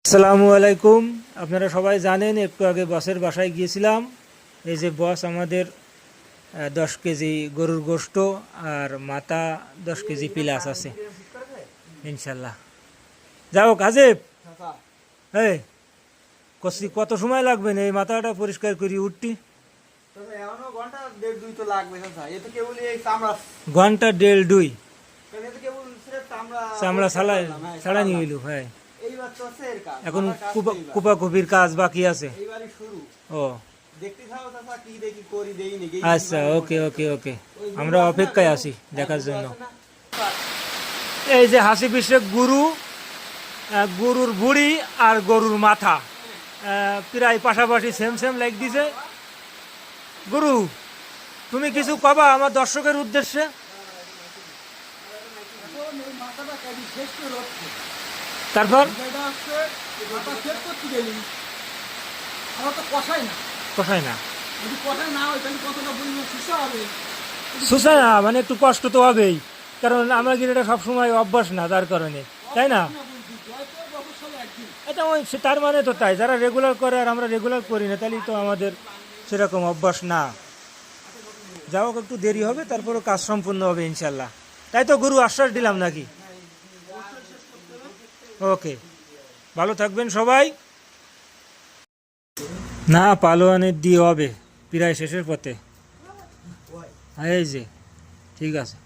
আসসালামু আলাইকুম। আপনারা সবাই জানেন একটু আগে বসের বাসায় গিয়েছিলাম। এই যে বস আমাদের 10 কেজি গরুর গোশত আর মাথা 10 কেজি পিলাস আছে ইনশাল্লাহ। যাও কাজেব, এই কত সময় লাগবে না এই মাথাটা পরিষ্কার করি উঠতি? ঘন্টা দেড় দুই চামড়া ছাড়ানি হইল। হ্যাঁ, এখন কুপাকুপির কাজ বাকি আছে। ও আচ্ছা, ওকে ওকে ওকে, আমরা অপেক্ষায় আছি দেখার জন্য। এই যে হাসি পিসে গরুর বুড়ি আর গরুর মাথা প্রায় পাশাপাশি সেম সেম লাইক দিছে। গুরু, তুমি কিছু কবা আমার দর্শকের উদ্দেশ্যে? তারপর কষায় না, সুসায় না, মানে একটু কষ্ট তো হবেই, কারণ আমাদের এটা সবসময় অভ্যাস না, তার কারণে, তাই না? এটা তার মানে তো তাই, যারা রেগুলার করে আর আমরা রেগুলার করি না, তাহলে তো আমাদের সেরকম অভ্যাস না। যাই হোক, একটু দেরি হবে, তারপরও কাজ সম্পূর্ণ হবে ইনশাল্লাহ। তাই তো গুরু, আশ্বাস দিলাম নাকি? ওকে, ভালো থাকবেন সবাই। না, পালোয়ানের দিয়ে হবে প্রায় শেষের পথে। এই যে ঠিক আছে।